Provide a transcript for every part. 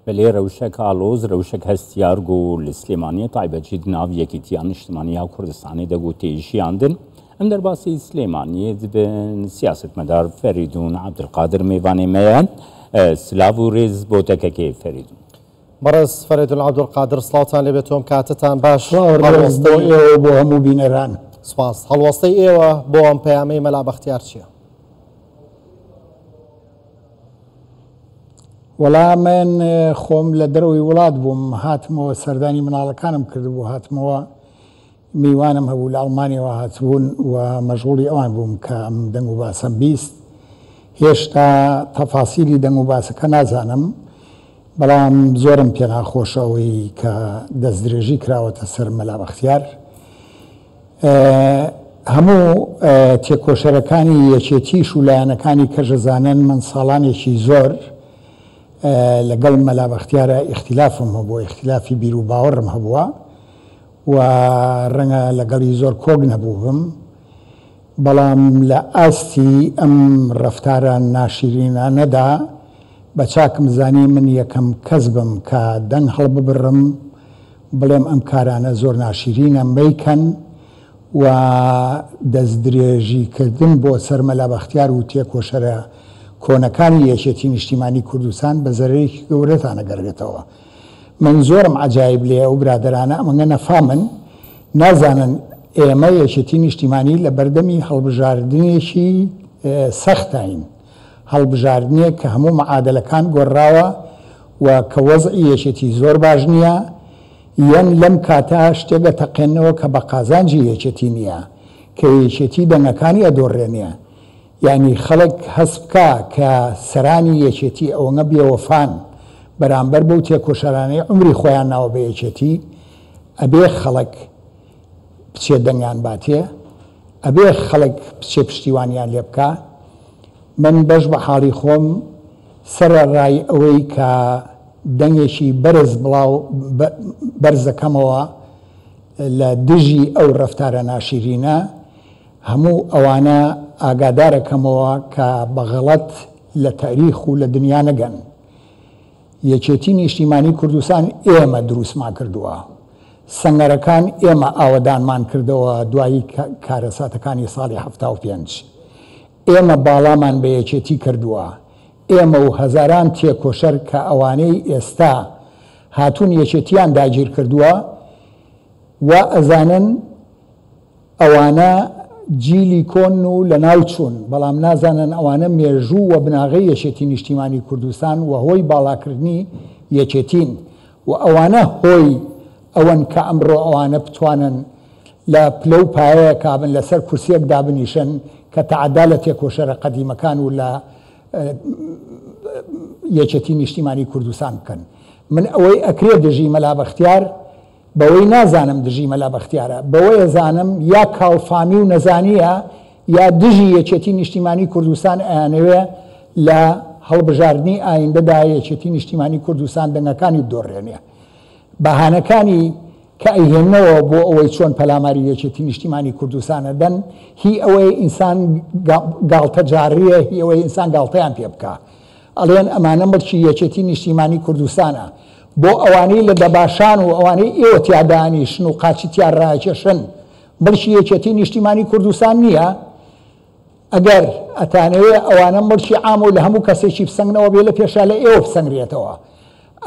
بله روشک آلوز روشک هستیارگو لسلیمانی طایبه جد ناو یکیتیان اجتماعی ها کردستانی دگو تیجی آندن ام در باسی سلیمانی دبن سیاست مدار فریدون عبدالقادر میوانی میان سلاو ریز بوتکه که فریدون مرز فریدون عبدالقادر سلاوتان لبتوم کاتتان باش ریز بو ایو بو همو بینران سپاس هەڵوەستەی ئێوە بۆ ئەم پەیامەی مەلا بەختیار چییە؟ وەڵام من خۆم لە دەرەوەی وڵات بووم هاتمەوە سەردانی مناڵەکانم کردبوو هاتمەوە میوانم هەبوو لە ئەڵمانیەوە هاتبوون و مەشغوڵی ئەوان بووم کە ئەم دەنگ و باسەم بیست هێشتا تەفاسیلی دەنگ و باسەکە نازانم بەڵام زۆرم پێ ناخۆشەوەی کە دەستدرێژی کراوەتە سەر مەلا بەختیار هەموو تێکۆشەرەکانی یەکێتیش و لایەنەکانی کەژەزانن من ساڵانێکی زۆر لەگەڵ مەلا بەختیارە ئیختیلافم هەبووە ئیختیلافی بیر و باوەڕم هەبووە و ڕەنگە لەگەڵی زۆر کۆک نەبووم بەڵام لە ئاستی ئەم ڕەفتارە ناشرینانەدا بە چاکم زانی من یەکەم کەس بم کە دەنگ هەڵببڕم بڵێم ئەم کارانە زۆر ناشرینە مەیکەن و دەستدرێژیکردن بۆ سەر مەلا بەختیار و تێکۆشەرە کۆنەکانی یەکێتی نیشتیمانی کوردستان بە زەرێکی گەورەتان ئەگەڕێتەوە من زۆرم عەجایب لێ ئەو برادەرانە ئەمەگە نەفامن نازانن ئێمە یەکێتی نیشتیمانی لە بەردەمی هەڵبژاردنێکی سەختین هەڵبژاردنێک کە هەموو مەعادلەکان گۆڕاوە و کە وەزعی یەکێتی زۆر باش نییە یەن لەم کاتە شتێکە تەقێنەوە کە بە قازانجی یەکێتی نییە کە یەکێتی دەنگەکانی ئەدۆڕێنێ یعنی خەڵک هەست بکە کە سەرانی یەکێتی ئەوەنە بێوەفان بەرامبەر بەو تێکۆشەرانەی عمری خۆیان ناوە بە یەکێتی ئەبێ خەڵک بچێ دەنگیان باتێ ئەبێ خەڵک بچێ پشتیوانیان لێ بکە من بەش بە حاڵی خۆم سەرڕای ئەوەی کە دەنگێکی بەرز بڵاو بەرزەکەمەوە لە دژی ئەو ڕەفتارە ناشرینە هەموو ئەوانە ئاگادارەکەمەوە کە بەغەڵەت لە تاریخ و لە دنیا نەگەن یەکێتی نیشتیمانی کوردستان ئێمە دروستمان کردووە سەنگەرەکان ئێمە ئاوەدانمان کردەوە دوایی کارەساتەکانی ساڵی 75 ئێمە باڵامان بە یەکێتی کردووە ئێمە و هەزاران تێکۆشەر کە ئەوانەی ئێستا هاتوون یەکێتیان داگیر کردووە و ئەزانن ئەوانە جیلی کۆن و لە ناو چوون بەڵام نازانن ئەوانە مێژوو و بناغی یەکێتی نیشتیمانی کوردستان و هۆی باڵاکردنی یەکێتین و ئەوانە هۆی ئەوەن کە ئەمڕۆ ئەوانە بتوانن لە پلە و پایەیە کابن لەسەر کورسیەک دابنیشن کە تەعەدا لە تێکۆشەرە قەدیمەکان و لە یەکێتی نیشتیمانی کوردستان بکەن من ئەوەی ئەکرێ دژی مەلا بەختیار بەوەی نازانم دژی مەلا بەختیارە بەوەی زانم یا کاڵفامی و نەزانیە یا دژی یەکێتی نیشتیمانی کوردستان ئەیانەوێ لە هەڵبژاردننی ئایندەدا یەکێتی نیشتیمانی کوردستان دەنگەکانی دۆڕێنێ بەهانەکانی کە ئەیهێنەوە بۆ ئەوەی چۆن پەلاماری یەکێتی نیشتیمانی کوردستانە دەن هی ئەوەی ئینسان گاڵتە جاڕیە هی ئەوەی ئینسان گاڵتەیان پێ بکە ئەڵێن ئەمانە مڵکی یەکێتی نیشتیمانی کوردستانە بۆ ئەوانەی لە دەباشان و ئەوانەی ئێوە تیادانیشن و قاچی تیان ڕاکێشن مڵکی یەکێتی نیشتیمانی کوردستان نییە ئەگەر ئەتانەوێ ئەوانە مڵکی عام و لە هەموو کەسێکی بسەنگنەوە بێ لە پێشا لە ئێوە بسەنگرێتەوە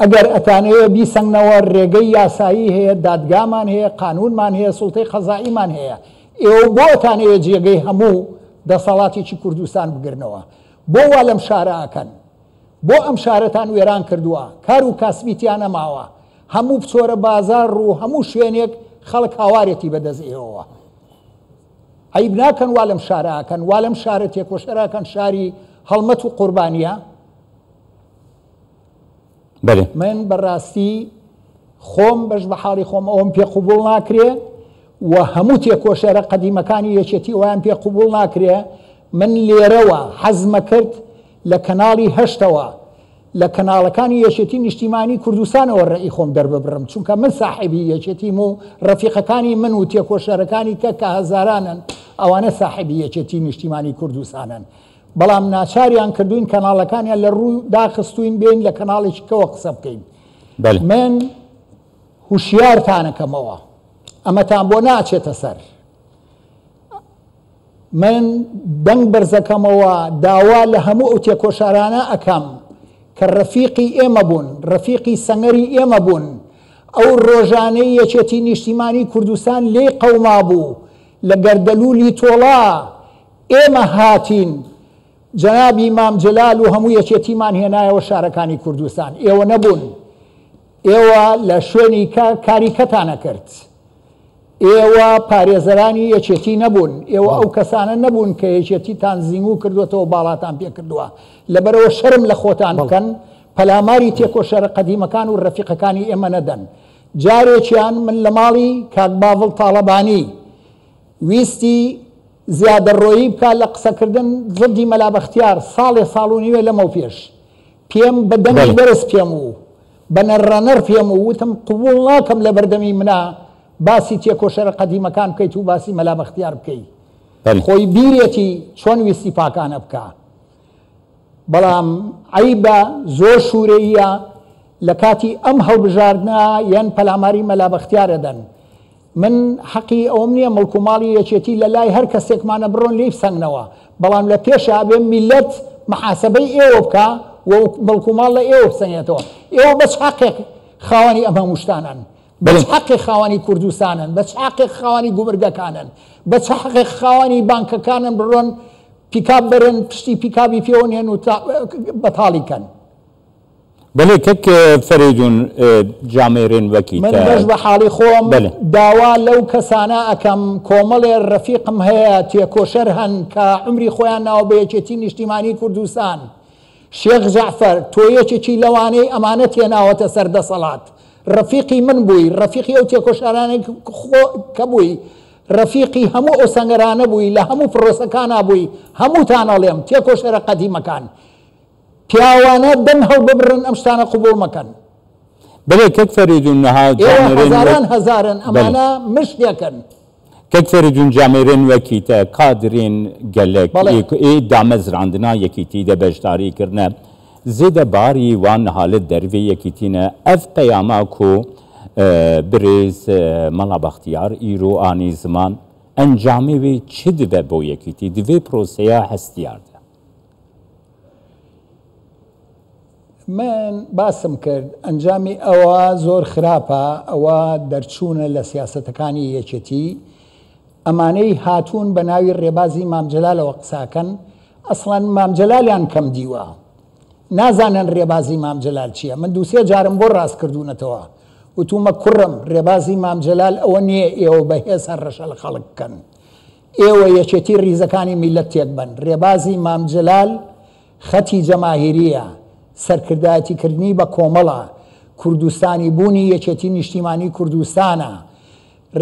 ئەگەر ئەتانەوێ بیسەنگنەوە ڕێگەی یاسایی هەیە دادگامان هەیە قانونمان هەیە سوڵتەی قەزائیمان هەیە ئێوە بۆ ئەتانەوێ جێگەی هەموو دەسەڵاتێکی کوردستان بگرنەوە بۆ وا لەم شارە ئەکەن بۆ ئەم شارەتان وێران کردووە کار و کاسبیتیان نەماوە هەموو بچۆرە بازار و هەموو شوێنێک خەڵک هاوارێتی بەدەست ئێوەوە عیب ناکەن وا لەم شارە ئەکەن وا لەم شارە تێکۆشەرەکەن شاری هەڵمەت و قوربانیە من بەڕاستی خۆم بەش بە حاڵی خۆم ئەوم پێ قوبوڵ ناکرێ و هەموو تێکۆشەرە قەدیمەکانی یەکێتی ئەویان پێ قوبوڵ ناکرێ من لێرەوە حەزمە کرد لە کەناڵی هەشتەوە لە کەناڵەکانی یەکێتی نیشتیمانی کوردستانەوە ڕێی خۆم دەرببڕم چونکە من ساحیبی یەکێتیم و ڕەفیقەکانی من و تێکۆشەرەکانی کە هەزارانن ئەوانە ساحیبی یەکێتی نیشتیمانی کوردستانن بەڵام ناچاریان کردوین کەناڵەکانیان لە ڕوو داخستوین بین لە کەناڵێکەوە قسە بکەین. من هوشیارتانەکەمەوە ئەمەتان بۆ ناچێتە سەر. من دەنگ بەرزەکەمەوە داوا لە هەموو ئەو تێکۆشارانە ئەەکەم کە ڕەفیقی ئێمە بوون، ڕەفیقی سەنگەری ئێمە بوون. ئەو ڕۆژانەی یەکێتی نیشتیمانی کوردستان لێ قەوما بوو لە گەردەلوولی تۆڵا ئێمە هاتین جەنابی مام جەلال و هەموو یەکێتیمان هێنایەوە شارەکانی کوردستان. ئێوە نەبوون، ئێوە لە شوێنی کاری کەتانە کرد، ئێوە پارێزەرانی یەکێتی نەبوون، ئێوە ئەو کەسانە نەبوون کە یەکێتیتان زیینگو کردوێتەوە باڵاتان پێ کردووە. لەبەرەوە شەرم لە خۆتان بکەن، پەلاماری تێکۆشەرە قەدیمەکان و ڕەفیقەکانی ئێمە نەدەن. جارێکیان من لە ماڵی کاک باڤڵ تاڵەبانی ویستی زیادەڕۆیی بکە لە قسەکردن زردی مەلا بەختیار ساڵ و نیوێ لەمەو پێش پێم بە دەنگی بەرز پێم و بە نەڕەنەر پێم و وتم قبوڵ ناکەم لە بەردەمی منە باسی تێکۆشەرە قەدیمەکان بکەیت و باسی مەلا بەختیار بکەیت. خۆی بیرێتی چۆن ویستی پاکانە بکە. بەڵام عیبە زۆر شوورەیە لە کاتی ئەم هەڵبژاردنە یان پەلاماری مەلا بەختیارەدەن. من حەقی ئەوم نییە مڵکوماڵی یەکێتی لە لای هەر کەسێکمانە بڕۆن لێی بسەنگنەوە، بەڵام لە پێشە بێ میلەت محاسبەی ئێوە بکە و مڵکوماڵ لە ئێوە بسەنێتەوە. ئێوە بەچ حەقێک خاوەنی ئەمە هەمووشتانن، بەچ حەقی خاوەنی کوردستانن، بەچ حەقێک خاوەنی گوبرگەکانن، بەچ حەقێک خاوەنی بانکەکانن بڕۆن پیکاب برن پشتی پیکابی پێوەنێن و بەتاڵیکەن. بەێ کەک فەریدون جامێرێن وەکی من بەش بە حاڵی خۆم داوا لەو کەسانە ئەەکەم کۆمەڵێ ڕەفیقم هەیە تێکۆشەر هەن کە عمری خۆیان ناوە بە یەکێتی نیشتیمانی کوردستان. شێخ جەعفەر تۆ یەکێکی لەوانەی ئەمانە تێناوەتە سەردەسەڵات. ڕەفیقی من بووی، ڕەفیقی ئەو تێکۆشارانەی کە بووی، ڕەفیقی هەموو ئەو سەنگەرانە بووی، لە هەموو پرۆسەکانە بووی. هەمووتان ئەڵێم تێکۆشەرە قەدیمەکان پیاوانە دەم هەڵ ببرن ئەم شتانە قبوڵ مەکەن. بەێ کەک فەریدون نەها هەزاران هەزارن ئەمانە مشتێکن. کەک فەریدون جامێرێن وەکیتە کادرێن گەلێک دامەزراندنا یەکیتی دە بەشداریکردنە زێدە باری وان نەهالت دەروێ یەکیتینە ئەف پەیاما و برێز مەلا بەختیار ئیرۆ ئانی زمان ئەنجامێوێ چ دبە بۆ یەکیتی دوێ پرۆسەیە هەستیاردە. من باسم کرد ئەنجامی ئەوە زۆر خراپە، ئەوە دەرچوونە لە سیاسەتەکانی یەکێتی. ئەمانەی هاتوون بە ناوی ڕێبازی مام جەلالەوە قساکەن ئەسڵەن مام جەلالیان کەم دیوە، نازانن ڕێبازی مام جەلال چییە. من دووسێ جارم بۆ ڕاست کردوونەتەوە وتومە کوڕم ڕێبازی مام جەلال ئەوە نییە ئێوە بەهێز هەر ڕەشە لە خەڵک بکەن، ئێوە یەکێتی ریزەکانی میلەت تێک بن. ڕێبازی مام جەلال خەتی جەماهیریە، سەرکردایەتیکردنی بە کۆمەڵە، کوردستانی بوونی یەکێتی نیشتیمانی کوردستانە.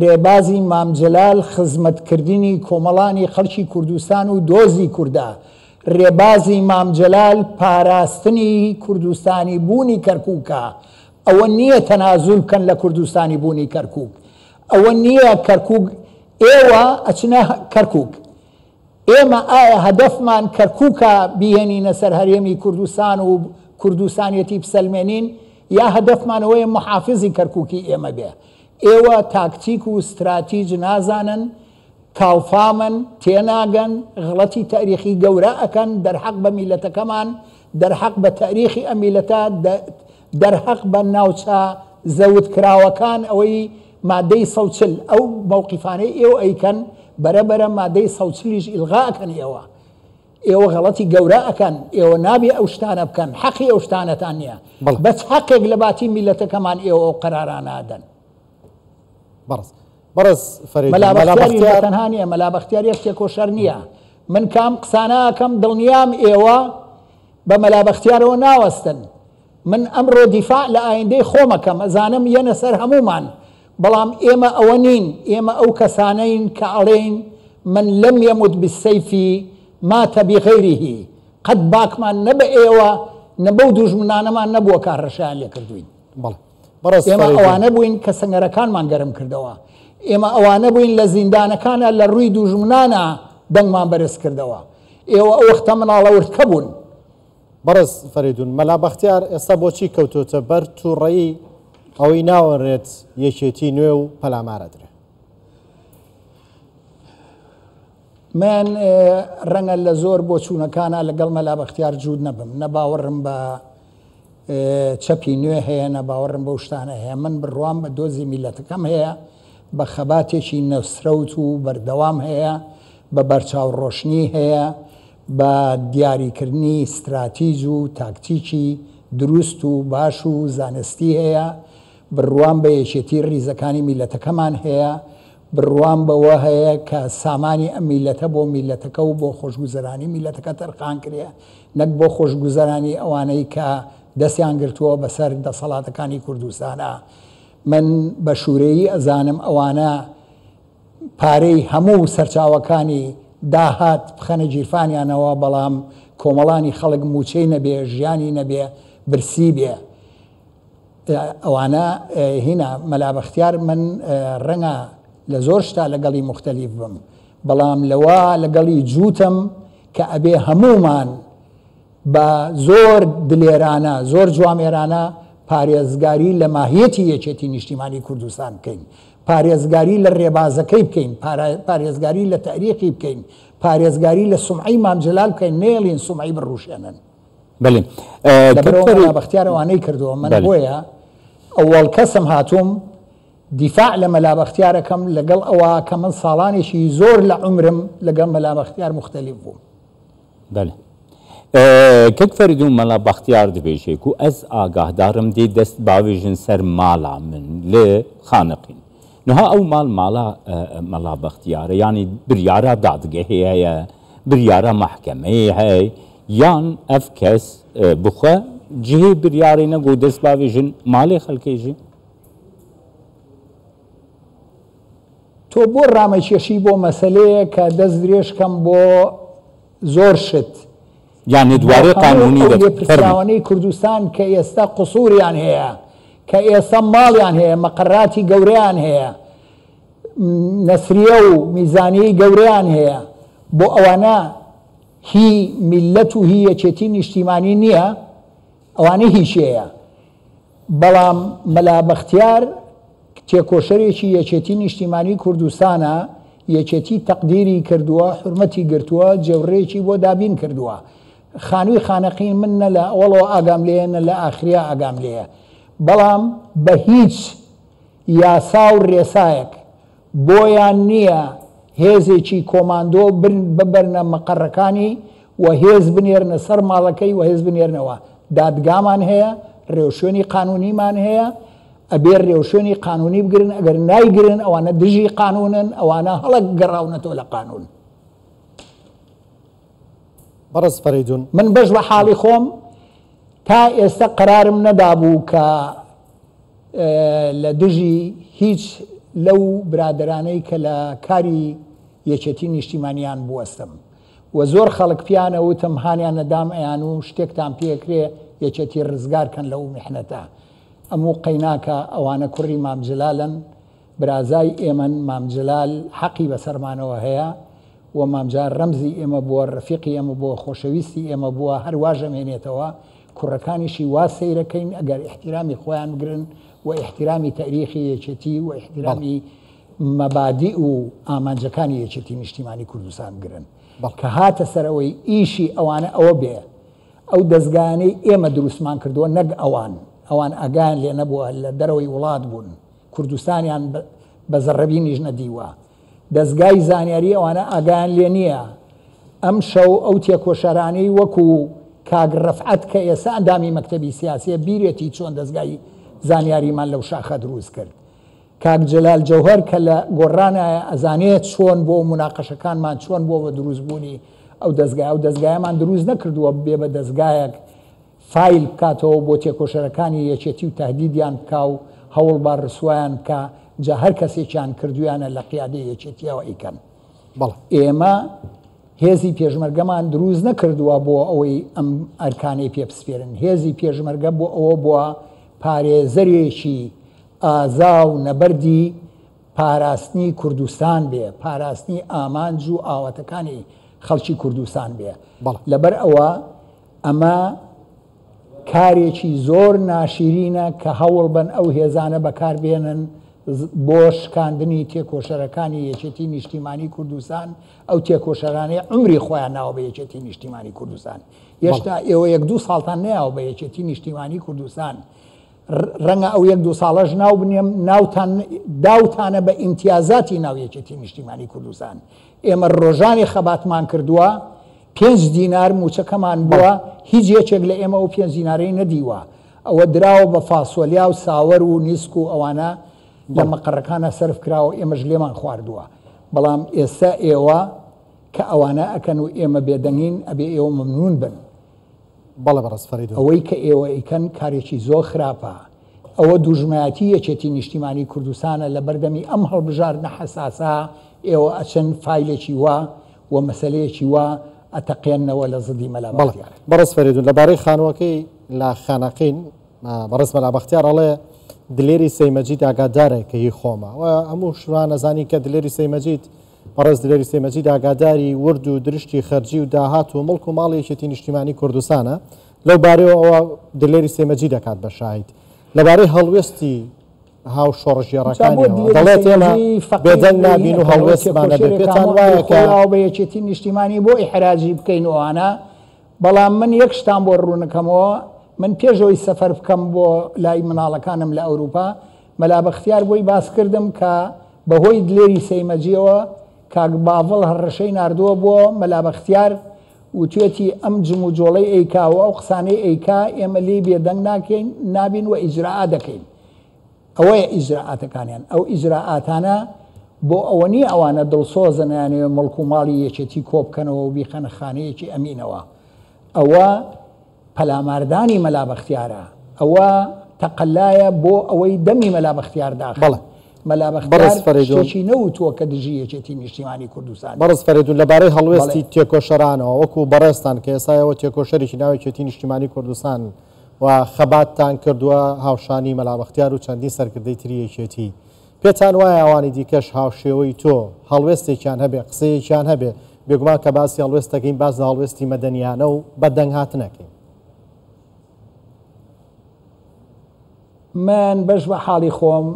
ڕێبازی مام جەلال خزمەتکردنی کۆمەڵانی خەڵکی کوردستان و دۆزی کووردە. ڕێبازی مام جەلال پاراستنی کوردستانی بوونی کەرکووکە. ئەوە نییە تەنازول بکەن لە کوردستانی بوونی کەرکووک، ئەوە نییە کەرکووک ئێوە ئەچنە کەرکووک. ئێمە ئایا هەدەفمان کەرکووکە بیهێنینە سەر هەرێمی کوردستان و کوردستانیەتی بسەلمێنین، یا هەدەفمانەوەی محافزی کەرکووکی ئێمە بێ. ئێوە تاکتیک و استراتیج نازانن، کاڵفامن، تێناگەن، غڵەتی تاریخی گەورە ئەکەن دەرحەق بە میلەتەکەمان، دەرحەق بە تاریخی ئەمیلەتە، دەرحەق بە ناوچە زەوتکراوەکان ئەوەی مادەی سەوچل ئەو مووقیفانەی ئێوە ئەیکەن بەرەبەرە مادەی سەوچلیش ئیلغا ئەکەن. ئێوە غەڵەتی گەورە ئەکەن، ئێوە نابێ ئەو شتانە بکەن، حەقی ئەو شتانەتان نییە، بەس حەقێک لە باتی میلەتەکەمان ئێوە ئەو قەرارانادەن. بەڕز مەلا تەنها نییە، مەلا بەختیار تێکۆشەر نییە. من کام قسانە ئەەکەم دڵنیام ئێوە بە مەلا بەختیارەوە ناوەستن. من ئەمڕۆ دیفاع لە ئایندەی خۆمەکەم، ئەزانم یەنە سەر هەمومان، بەڵام ئێمە ئەوە نین، ئێمە ئەو کەسانەین کە ئەڵێن من لەم یەموت بالسەیفی ماتە بغەیریهی. قەت باکمان نەبە ئێوە نەبەو دوژمنانەمان نەبووە کارڕەشیان لێ کردوین. ئێمە ئەوانە بووین کە سەنگەرەکانمان گەرم کردەوە، ئێمە ئەوانە بووین لە زیندانەکانە لە ڕووی دوژمنانە دەنگمان بەرز کردەوە، ئێوە ئەو وەختە مناڵەورتکە بوون. بەڕێز فەریدون، مەلا بەختیار ئێستا بۆچی کەوتوتە بەر تووڕەیی ئەوەی ناوەڕێت یەکێتی نوێ و پەلامارە درێ؟ من ڕەنگە لە زۆر بۆ چوونەکانە لەگەڵ مەلا بەختیار جوود نەبم، نە باوەڕم بە چەپی نوێ هەیە، نە باوەڕم بە شتانە هەیە. من بڕوام بە دۆزی میلەتەکەم هەیە، بە خەباتێکی نەوسرەوت و بەردەوام هەیە، بە بەرچاوڕۆشنی هەیە، بە دیاریکردنی استراتیژ و تاکتیکی دروست و باش و زانستی هەیە، بڕوام بە یەکێتی ڕیزەکانی میلەتەکەمان هەیە، بڕوام بەوە هەیە کە سامانی ئەم میلەتە بۆ میلەتەکە و بۆ خۆشگوزەرانی میلەتەکە تەرخان کرێ، نەک بۆ خۆشگوزەرانی ئەوانەی کە دەستیان گرتووە بەسەر دەسەڵاتەکانی کوردستانە. من بە شوورەیی ئەزانم ئەوانە پارەی هەموو سەرچاوەکانی داهات بخەنە گیرفانیانەوە، بەڵام کۆمەڵانی خەڵک موچەی نەبێ، ژیانی نەبێ، برسی بێ. ئەوانە هینا مەلا بەختیار من ڕەنگە لە زۆر شتا لەگەڵی مختلف بم، بەڵام لەوە لەگەڵی جووتم کە ئەبێ هەمومان بە زۆر دلێرانە زۆر جوامێرانە پارێزگاری لە ماهیەتی یەکێتی نیشتیمانی کوردستان بکەین، پارێزگاری لە ڕێبازەکەی بکەین، پارێزگاری لە تاریخی بکەین، پارێزگاری لە سومعی مامجلال بکەین، نێڵین سومعی بڕوشێنن. لەبەرەوە بەختیار ئەوانەی کردووە. من بۆیە ئەوەڵ کەسم هاتووم دیفاع لە مەلا بەختیارەکەم لەگەڵ ئەوە کە من ساڵانێکی زۆر لە عمرم لەگەڵ مەلا بەختیار مختلف بووم. کەک فەریدون مەلا بەختیار دەبێژێک و ئەس ئاگاهدارم دێ دەست باوێژن سەر ماڵا من لێ خانقین. نها ئەو ماڵا مەلا بەختیارە یانی بریارە دادگەهەیە هەیە، بریارە مەحکەمەیە هەیە، یان ئەف کەس بخوا جهێ بریارەی نەگۆ دەست باوێژن ماڵێ خەڵکێژی؟ تۆ بۆ ڕامەکێشی بۆ مەسەلەیە کە دەست درێژکەم بۆ زۆر شت، یعنی دوارێ قانونی پرسیاوانەی کوردستان کە ئێستا قسووریان هەیە، کە ئێستا ماڵیان هەیە، مەقەڕاتی گەورەیان هەیە، نەسریە و میزانیی گەورەیان هەیە، بۆ ئەوانە هی میلەت و هی یەکێتی نیشتیمانی نییە، ئەوانە هیچەیە. بەڵام مەلا بەختیار تێکۆشەرێکی یەکێتی نیشتیمانی کوردستانە، یەکێتی تەقدیری کردووە، حرمەتی گرتووە، جێوڕێکی بۆ دابین کردووە. خانووی خانەقین من نە لە ئەوڵەوە ئاگام لێە، نە لە ئاخریا ئاگام لێە، بەڵام بە هیچ یاسا و ڕێسایەک بۆیان نییە هێزێکی کۆماندۆ ببەرنە مەقەڕەکانی و هێز بنێرنە سەر ماڵەکەی و هێز بنێرنەوە. دادگامان هەیە، ڕێوشێنی قانونیمان هەیە، ئەبێ ڕێوشێنی قانونی بگرن، ئەگەر نایگرن ئەوانە دژی قانونن، ئەوانە هەڵک گەڕاونەتەوە لە قانون. بەڕێز فەریدون، من بەش بە حاڵی خۆم تا ئێستا قەرارم نەدابوو کە لە دژی هیچ لەو برادرانەی کە لە کاری یەکێتی نیشتیمانیان بوەستم و زۆر خەڵک پیانە وتم هانیان نەدام ئەیان و شتێکتان پێکرێ یەکێتی ڕزگارکەن لەو میحنەتە. ئەموو قەیناکە ئەوانە کوڕی مامجلالن، برازای ئێمەن، مامجلال حەقی بەسەرمانەوە هەیە و مامجار ڕەمزی ئێمە بووە، ڕەفیقی ئێمە بووە، خۆشەویستی ئێمە بووە، هەروە ژەمێنێتەوە. کوڕەکانیشی وا سەیرەکەین ئەگەر احتیرامی خۆیان بگرن و احتیرامی تاریخی یەکێتی و احتیرامی مەبادی و ئامانجەکانی یەکێتی نیشتیمانی کوردستان بگرن کە هاتە سەرەوەی ئیشی ئەوانە ئەوە بێ ئەو دەستگانەی ئێمە دروستمان کردووە، نەک ئەوان ئاگان لێ نەبووە، لە دەرەوەی وڵات بوون، کوردستانیان بە زەڕەبی نیژ نەدیوە، دەستگای زانیاری ئەوانە ئاگان لێ نییە. ئەم شەو ئەو تێکۆشەرانەی وەکو کاگ ڕەفعەت کە ئێستا ئەندامی مەکتەبی سیاسیە بیرێتی چۆن دەستگای زانیاریمان لەو شاخە دروست کرد. کاک جەلال جەوهەر کە لە گۆڕانایە ئەزانێت چۆن بۆ مناقەشەکانمان چۆن بۆ بە دروستبوونی ئەو دەستگایەمان دروست نەکردووە بێ بە دەستگایەک فایل بکاتەوە بۆ تێکۆشەرەکانی یەکێتی و تهدیدیان بکا و هەوڵ با ڕسوایان بکە، جا هەر کەسێکیان کردویانە لە قیادەی یەکێتیەوە ئیکەن. ئێمە هێزی پێشمەرگەمان دروست نەکردووە بۆ ئەوەی ئەم ئەرکانەی پێپسپێرن. هێزی پێشمەرگە بۆ ئەوە بووە پارێزەرێکی ئازا و نەبەردی پاراستنی کوردستان بێ، پاراستنی ئامانج و ئاواتەکانی خەڵکی کوردستان بێ لەبەر ئەوە ئەمە کارێکی زۆر ناشیرینە کە هەوڵ بن ئەو هێزانە بەکاربێنن بۆ شکاندنی تێکۆشەرەکانی یەکێتی نیشتیمانی کوردستان ئەو تێکۆشەرانەی عمری خۆیان ناوە بە یەکێتی نیشتیمانی کوردستان هێشتا ئێوە 1-2 ساڵتان نەیاوە بە یەکێتی نیشتیمانی کوردستان ڕەنگە ئەو 1-2 ساڵەش ناو بنێم داوتانە بە ئیمتیازاتی ناو یەکێتی نیشتیمانی کوردستان ئێمە ڕۆژانی خەباتمان کردووە 5 دینار موچەکەمان بووە هیچ یەکێک لە ئێمە و 5 دینارەی نەدیوە ئەوە دراوە بە فاسۆلیا و ساوەر و نیسک و ئەوانە لە مەقەڕەکانە سەرف کراوە ئێمەش لێمان خواردووە بەڵام ئێستا ئێوە کە ئەوانە ئەکەن و ئێمە بێدەنگین ئەبێ ئێوە مەمنون بن بەڵێ بەڕست فەریدون ئەوەی کە ئێوە ئیکەن کارێکی زۆر خراپە ئەوە دوژمنایەتی یەکێتی نیشتیمانی کوردستانە لە بەردەمی ئەم هەڵبژاردنە حەساسە ئێوە ئەچەند فایلێکی وا و مەسەلەیەکی وا ئەتەقێنەوە لە زدی مەلابەختیار بەڕست فەریدون لەبارەی خانووەکەی لە خانەقین بەڕست مەلابەختیار ئەڵێ دلێری سەیمەجید ئاگادارێک کە هی خۆمە و هەموو شوان نەزانی کە دلێری سەیمەجید بەڕست دلێری سەیمەجید ئاگاداری ورد و درشتی خەرجی و داهات و مڵک و ماڵی یەکێتی نیشتیمانی کوردستانە لەو بارەوە ئەوە دلێری سەیمەجید دەکات بە شاهید لەبارەی هەڵوێستی هاو شۆڕژێڕەکانیەوە دەڵێت ئێمە بێدەنگ نابین و هەڵوێستمانە بێ پێتان وایە کە بە یەکێتی نیشتیمانی بۆ ئیحراجی بکەین وانە بەڵام من یەک شتان بۆ ڕوونەکەمەوە من پێشەوەی سەفەر بکەم بۆ لای مناڵەکانم لە ئەوروپا مەلابەختیار بۆی باس کردم کە بەهۆی دلێری سەیمەجیەوە کاک باڤڵ هەڕەشەی ناردووە بۆ مەلابەختیار و توێتی ئەم جم و جۆڵەی ئەیکا و ئەو قسانەی ئەیکا ئێمە لێ بێدەنگ ناکەین نابین و ئیجراعات دەکەین ئەوەیە ئیجراعاتەکانیان ئەو ئیجراعاتانە بۆ ئەوە نیە ئەوانە دڵسۆزن یانێ مڵک و ماڵی یەکێتی کۆبکەنەوە و بیخەنە خانەیەکی ئەمینەوە ئەوە پەلاماردانی مەلابەختیارە ئەوە تەقەلایە بۆ ئەوەی دەمی مەلابەختیار داخڵە مەلابەختیارشتێکی نەوتووە کە دژی یەکێتی نیشتیمانی کوردستان بەڕست فەریدون لەبارەی هەڵوێستی تێکۆشەرانەوە وەکو بەڕێستان کە ئێستایەوە تێکۆشەرێکی ناوی یەکێتی نیشتیمانی کوردستان و خەباتتان کردووە هاوشانی مەلابەختیار و چەندین سەرکردەی تری یەکێتی پێتان وایە ئەوانی دیکەش هاوشێوەی تۆ هەڵوێستێکیان هەبێ قسەیەکیان هەبێ بێگومان کە باسی هەڵوێستەکەین باز لە هەڵوێستی مەدەنیانە و بەدەنگ هاتنەکەین من بەش بە حاڵی خۆم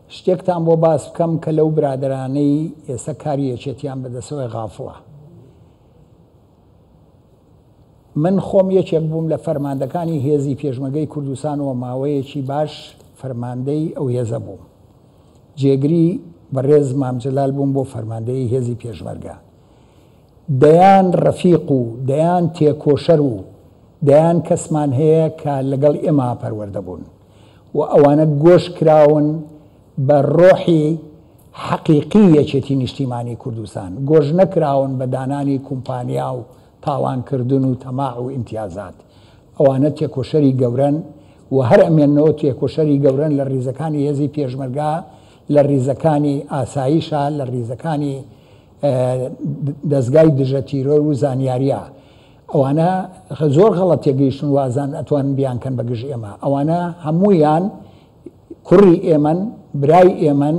شتێکتان بۆ باس بکەم کە لەو برادرانەی ئێستا کاری یەکێتیان بەدەستەوەی غافڵە من خۆم یەکێک بووم لە فەرماندەکانی هێزی پێشمەرگەی کوردستانەوە ماوەیەکی باش فەرماندەی ئەو هێزە بووم جێگری بەڕێز مامجلال بووم بۆ فەرماندەی هێزی پێشمەرگە دەیان ڕەفیق و دەیان تێکۆشەر و دەیان کەسمان هەیە کە لەگەڵ ئێمە پەروەردە بوون و ئەوانە گۆش کراون بە ڕۆحی حەقیقی یەکێتی نیشتیمانی کوردستان گۆژ نەکراون بە دانانی کومپانیا و تاوانکردن و تەماع و ئیمتیازات ئەوانە تێکۆشەری گەورەن و هەر ئەمێنەوە تێکۆشەری گەورەن لە ڕیزەکانی هێزی پێشمەرگا لە ڕیزەکانی ئاساییشە لە ڕیزەکانی دەستگای دژە تیرۆر و زانیاریە ئەوانە زۆر غەڵەت تێگەیشتن وازان ئەتوان بیانکەن بەگژ ئێمە ئەوانە هەموویان کوڕی ئێمەن برای ئێمەن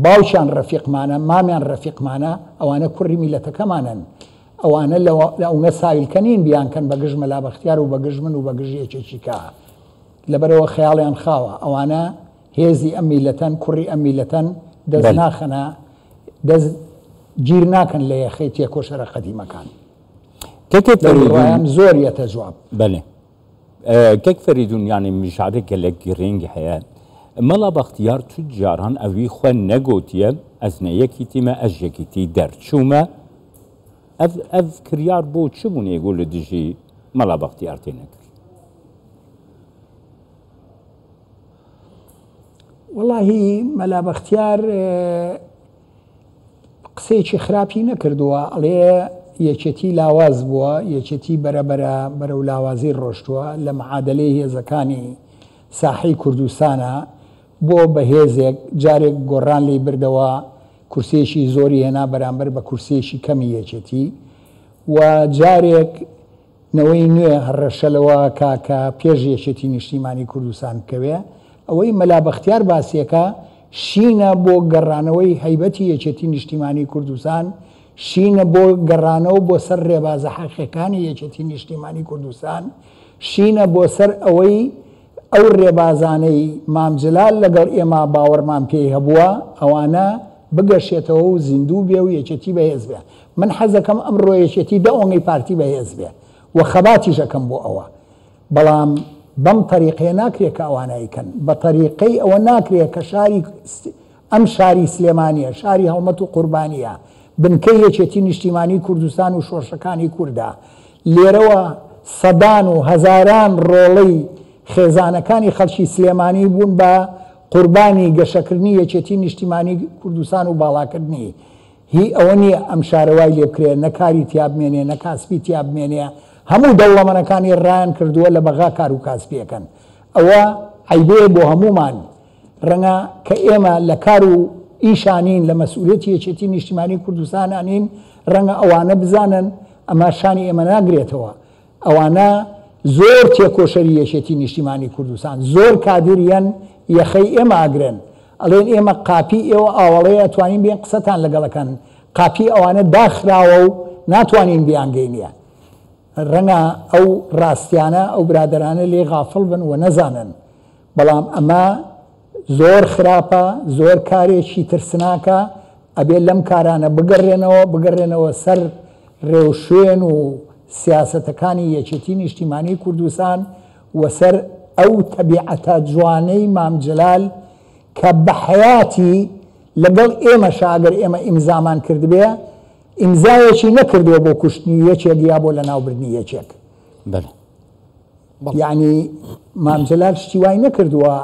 باوشان ڕەفیقمانە مامیان ڕەفیقمانە ئەوانە کوڕی میلەتەکەمانن ئەوانە لە ئەوە ساویلکەنین بیانکەن بەگژ مەلابەختیار و بەگژ من و بەگژ یەکێکی کا لەبەرەوە خەیاڵیان خاوە ئەوانە هێزی ئەم میلەتەن کوڕی ئەم میلەتەن دەست ناخەنە دەست گیر ناکەن لە یەخەی تێکۆشەرە قەدیمەکان زۆر یەتە جواب بەێ کەک فەریدون یانی مشارێکە لە گرنگ هەیە مەڵا بەختیار تو جاران ئەوی خوێن نەگوتیە ئەس نەیەکی تیمە ئەژ یەکیتی دەرچوومە ئەف کریار بۆ چ بوون ێگو لە دژی مەڵا بەختیار تێ نەکرد وەڵاهی مەلابەختیار قسەیەکی خراپی نەکردووە ئەڵێ یەکێتی لاواز بووە یەکێتی بەرەبەرە بەرەو لاوازی ڕۆشتووە لە معادلەی هێزەکانی ساحەی کوردستانە بۆ بەهێزێک جارێک گۆڕان لی بردەوە کورسێکی زۆری هێنا بەرامبەر بە کورسێکی کەمی یەکێتی و جارێک نەوەی نوێ هەڕەشەلەوە کاکە پێش یەکێتی نیشتیمانی کوردستان بکەوێ ئەوەی مەلابەختیار باسیەکە شینە بۆ گەڕانەوەی هەیبەتی یەکێتی نیشتیمانی کوردستان شینە بۆ گەڕانەوە بۆ سەر ڕێبازە حەقیقەکانی یەکێتی نیشتیمانی کوردستان، شینە بۆ سەر ئەوەی ئەو ڕێبازانەی مامجلال لەگەڵ ئێمە باوەڕمان پێی هەبووە ئەوانە بگەشێتەوە و زیندوو بێ و یەکێتی بەهێز بێ. من حەزەکەم ئەمڕۆ یەکێتی دە ئۆنگەی پارتی بەهێز بێ و خەباتیشەکەم بۆ ئەوە، بەڵام بەم تەریقەیە ناکرێت کە ئەوانایکەن، بە تەریقەی ئەوە ناکرێت کە شاری ئەم شاری سلێمانیە، شاری هەڵمەت و قوربانیە، بنکەی یەکێتی نیشتیمانی کوردستان و شۆرشەکانی کووردا، لێرەوە سەدان و هەزاران ڕۆڵەی خێزانەکانی خەڵکی سلێمانی بوون بە قوربانی گەشەکردنی یەکێتی نیشتیمانی کوردستان و باڵاکردنی. هی ئەوە نییە ئەم شارەوای لێ بکرێت، نەکاری تیابمێنێ، نەکاسبی تیابمێنێ، هەموو دەوڵەمەنەکانی ڕایان کردووە لە بەغا کار و کاسبیەکەن. ئەوە عیبەیە بۆ هەمومان. ڕەنگە کە ئێمە لە کار و ئیشانین لە مەسئولیەتی یەکێتی نیشتیمانی کوردستانانین، ڕەنگە ئەوانە بزانن ئەمە شانی ئێمە ناگرێتەوە. ئەوانە زۆر تێکۆشەری یەکێتی نیشتیمانی کوردستان، زۆر کادریان یەخەی ئێمە ئاگرن، ئەڵێن ئێمە قاپی ئێوە ئاوەڵەیە توانین بێن قسەتان لەگەڵەکەن، قاپی ئەوانە داخراوە و ناتوانین بیانگەینە. ڕەنگە ئەو ڕاستیانە ئەو برادرانە لێ غافڵ بن و نەزانن، بەڵام ئەمە زۆر خراپە، زۆر کارێکی ترسناکە. ئەبێ لەم کارانە بگەڕێنەوە سەر ڕێوشوێن و سیاسەتەکانی یەکێتی نیشتیمانی کوردستان و سەر ئەو تەبیعەتە جوانەی مامجلال کە بە حەیاتی لەگەڵ ئێمە شاگەر ئێمە ئیمزامان کردبێ، ئیمزایەکی نەکردووە بۆ کوشتنی یەکێک یا بۆ لە ناوبردنی یەکێک. یعنی مامجلال شتی وای نەکردووە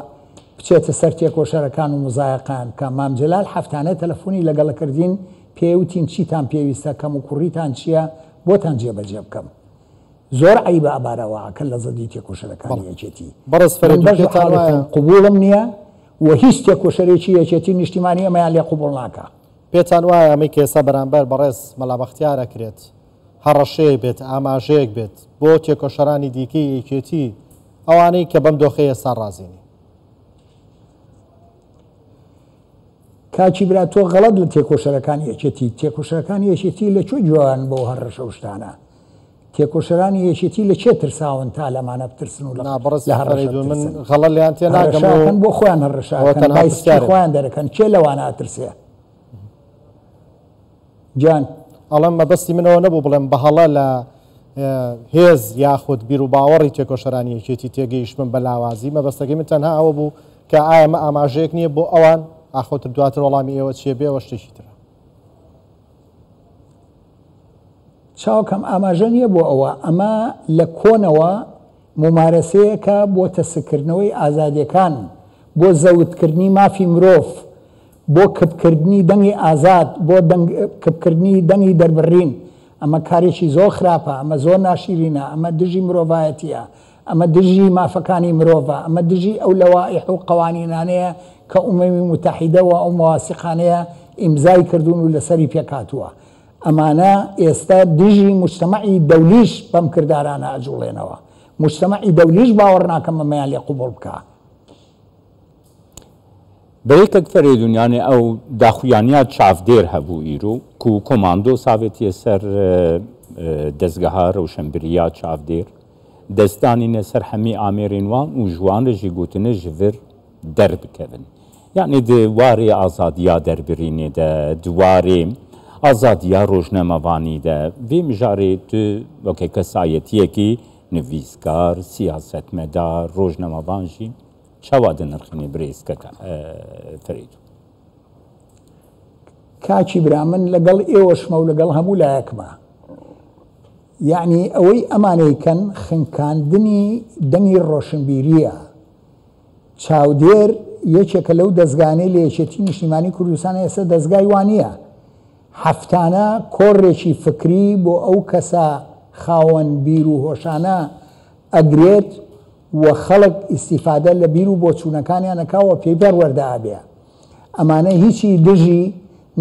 بچێتە سەر تێکۆشەرەکان و مزایقان، کە مامجلال هەفتانە تەلەفۆنی لەگەڵەکردین پێوتین چیتان پێویستە، کەم و کوڕیتان چییە، بۆتان جێبەجێ بکەم. زۆر عیبە ئەبارەوە کە لە زەدی تێکۆشەرەکانی یەکێتی قوبوڵم نییە و هیچ تێکۆشەرێکی یەکێتی نیشتیمانی ئەمەیان لێ قوبوڵ ناکە. پێتان وایە ئەمەی کێسە بەرامبەر بەڕێز مەلا بەختیار ئەکرێت هەڕەشەیەک بێت، ئاماژەیەک بێت بۆ تێکۆشەرانی دیکەی یەکێتی ئەوانەی کە بەم دۆخەیە ئێستا ڕازینی؟ کاچی برا تۆ غەڵەت لە تێکۆشەرەکانی یەکێتی، تێکۆشەرەکانی یەکێتی لە چۆ جوان بۆ هەڕەشە و شتانە؟ تێکۆشەرانی یەکێتی لە چێ ترساون تا لەمانە بترسن و لە من غەڵەت لێیان تێ ناگەم بۆ خۆیان هەڕەشەکەن خۆیان دەرەکەن، چێ لەوانە ئاترسێ؟ جان ئەڵەم مەبەستی منەوە نەبوو بڵێم بە هەڵە لە هێز یاخود بیر و باوەڕی تێکۆشەرانی یەکێتی تێگەیشتن بە لاوازی. مەبەستەکەی من تەنها ئەوە بوو کە ئایا مە ئاماژەیەک نییە بۆ ئەوان ئاخۆتر دواتر وەڵامی ئێوە چێ بێەوە شتێکی ترە. چاوکەم ئاماژە نییە بۆ ئەوە، ئەمە لە کۆنەوە ممارەسەیەکە بۆ تەسکردنەوەی ئازادیەکان، بۆ زەوتکردنی مافی مرۆڤ، بۆ کپکردنی دەنگی ئازاد، بۆ کپکردنی دەنگی دەربڕین. ئەمە کارێکی زۆر خراپە، ئەمە زۆر ناشیرینە، ئەمە دژی مرۆڤایەتیە، ئەمە دژی مافەکانی مرۆڤە، ئەمە دژی ئەو لەوائح و قەوانینانەیە کە ئومەمی متحیدەوە ئەو مەواسیقانەیە ئیمزای کردوون و لەسەری پێکاتووە. ئەمانە ئێستا دژی مجتەمەعی دەولیش بەم کردارانە ئەجوڵێنەوە. مجتەمەعی دەولیش باوەڕ ناکەم ئەمەیان لێ قوبوڵ بکە. بەیەکێک فەرێدونیانێ ئەو داخویانیات چاودێر هەبوو ئیرۆ و کۆماندۆ ساوێتیە سەر دەستگەها ڕەوشەنبیریە چاودێر دەستانینە سەر هەمی ئامێرێنوان و ژوانەژی گوتنە ژڤر دەربکەون. یعنی دوارێ ئازادیا دەربرینێدە، دوارێ ئازادیا ڕۆژنەمەوانیدە. وێ مژارێ تو وەکە کەسایەتیەکی نویسکار، سیاسەتمەدار، ڕۆژنەمەوانژی چاوا دەنرخێنێ برێسکە فەرید؟ کاچی برا من لەگەڵ ئێوەشمە و لەگەڵ هەموو لایەکمە. یعنی ئەوەی ئەمانەیکەن خنکاندنی دەنگی ڕۆشنبیریە. چاودێر یەکێکە لەو دەستگانەی لە یەکێتی نیشتیمانی کوردستان ئێستا دەستگای وانە. هەفتانە کۆڕێکی فکری بۆ ئەو کەسە خاوەن بیر و هۆشانە ئەگرێت و خەڵک ئیسیفادە لە بیر و بۆچوونەکانیان نەکاوە پێی بەروەردەبێ. ئەمانە هیچی دژی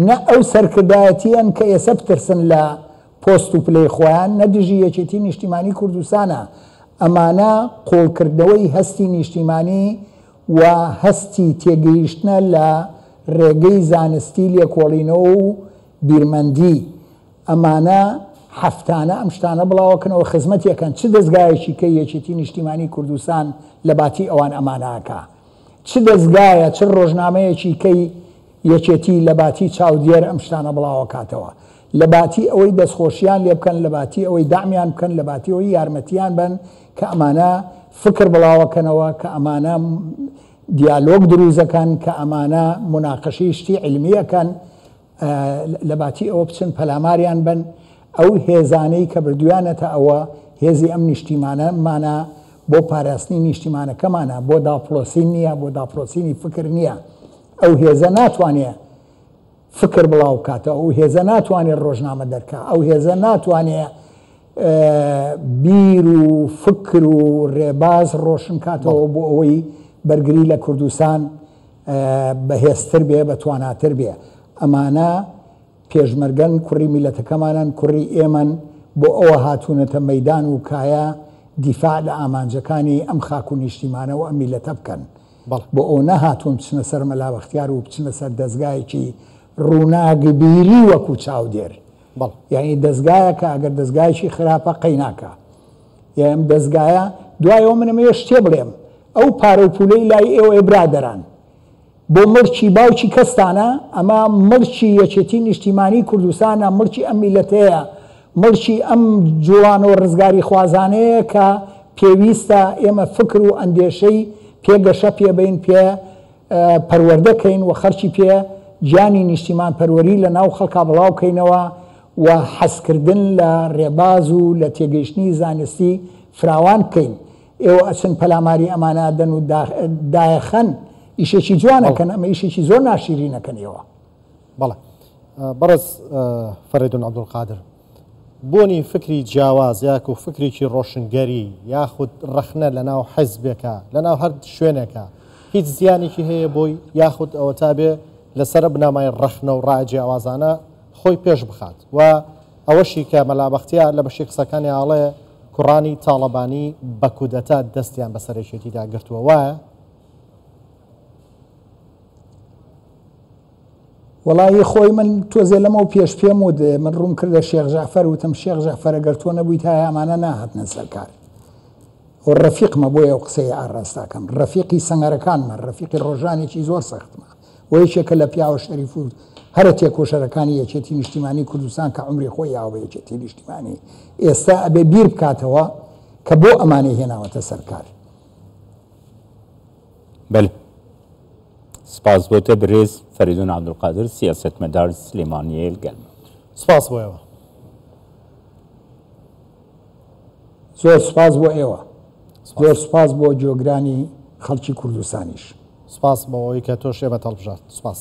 نە ئەو سەرکردایەتیان کە ئێستا بترسن لە پۆست و پلەی خۆیان، نە دژی یەکێتی نیشتیمانی کوردستانە. ئەمانە قۆڵکردنەوەی هەستی نیشتیمانی و هەستی تێگەیشتنە لە ڕێگەی زانستی لێکۆڵینەوە و بیرمەندی. ئەمانە هەفتانە ئەم شتانە بڵاوکەنەوە خزمەتێکەکەن چ دەستگایەکی کە یەکێتی نیشتیمانی کوردستان لە باتی ئەوان ئەمانەکە چ دەستگایە چ ڕۆژنامەیەکی کەی یەکێتی لە باتی چاودێر ئەم شتانە بڵاوکاتەوە لە باتی ئەوەی دەستخۆشیان لێ بکەن لە باتی ئەوەی دامیان بکەن لە باتی ئەوەی یارمەتیان بن کە ئەمانە فکر بڵاوکەنەوە کە ئەمانە دیالۆگ دروزەکەن کە ئەمانە مناقەشی شتی علمیەکەن لە باتی ئەوە بچن پەلاماریان بن ئەو هێزانەی کە بردویانەتە ئەوە هێزی ئەم نیشتیمانەمانە بۆ پاراستنی نیشتیمانەکەمانە بۆ داپلۆسین نییە بۆ داپلۆسینی فکر نییە ئەو هێزە ناتوانێت فکر بڵاو بکاتەوە ئەو هێزە ناتوانێت ڕۆژنامە دەرکە ئەو هێزە ناتوانێت بیر و فکر و ڕێباز ڕۆشن کاتەوە بۆ ئەوەی بەرگری لە کوردستان بەهێزتر بێ بەتواناتر بێ ئەمانە پێشمەرگەن کوڕی میلەتەکەمانن کوڕی ئێمەن بۆ ئەوە هاتوونەتە مەیدان و کایە دیفاع لە ئامانجەکانی ئەم خاک و نیشتیمانە و ئەم میلەتە بکەن بۆ ئەو نەهاتوون بچنە سەر مەلا بەختیار و بچنە سەر دەستگایەکی ڕووناگبیری وەکو چاودێر یعنی دەستگایە کە ئەگەر دەستگایکی خراپە قەی ناکە ئەم دەستگایە دوایەوە منەمەوێ شتێ بڵێم ئەو پارە و پولەی لای ئێوە برادەران بۆ مڵکی باوکی کەستانە ئەمە مڵکی یەکێتی نیشتیمانی کوردستانە مڵکی ئەم میلەتەیە مڵکی ئەم جوان و ڕزگاری خوازانەیە کە پێویستە ئێمە فکر و ئەندێشەی پێگەشە پێبین پێ پەروەردەکەین و خەرچی پێ گیانی نیشتیمان پەروەری لە ناو خەڵکا بڵاوکەینەوە و حەزکردن لە ڕێباز و لە تێگەیشتنی زانستی فراوان بکەین ئێوە ئەچن پەلاماری ئەمانە دەن و دایەخەن ئیشێکی جوانەکەن ئەمە ئیشێکی زۆر ناشیرینەکەنیەوە بەڵێ بەڕز فەریدون عەبدولقادر بۆنی فکری جیاواز یاک و فکرێکی ڕۆشنگەری یاخود ڕەخنە لە ناو حیزبێکە لە ناو هەر شوێنێکە هیچ زیانێکی هەیە بۆی یاخود ئەوە تا بێ لەسەر بنامای ڕەخنە و ڕاجیاوازانە خۆی پێش بخات و ئەوەشی کە مەلا بەختیار لە بەشی قسەکانی ئاڵێ کوڕانی تاڵەبانی بە کودەتا دەستیان بەسەرێکێتیدا گرتووە وایە وڵی خۆی من تۆزێ لەمە و پێش پێم و من ڕوون کردە شێخ جەعفەر وتم شێخ جەعفەرە گەر تۆ نەبوویت هەیە ئەمانە ناهاتنە سەرکار و ڕەفیقمە بۆیە ئەو قسەی ئاڕاستاکەم ڕەفیقی سەنگەرەکانمە ڕەفیقی ڕۆژانێکی زۆر سەختمە و یەکێکە لە پیاوە شەریف و هەرە تێکۆشەرەکانی یەکێتی نیشتیمانی کوردستان کە عمری خۆی یاوە بە یەکێتی نیشتیمانی ئێستا ئەبێ بیر بکاتەوە کە بۆ ئەمانەی هێناوەتە سەرکار. بەڵێ سپاس بۆتە برێز فەریدون عەبدولقادر سیاسەتمەدار سلێمانیە گەلمە. سپاس بۆ ئێوە. زۆر سپاس بۆ ئێوە. زۆر سپاس بۆ جۆگرانی خەڵکی کوردستانیش. سپاس بۆ ئەوەی کە تۆش ئێمە هەڵبژات. سپاس.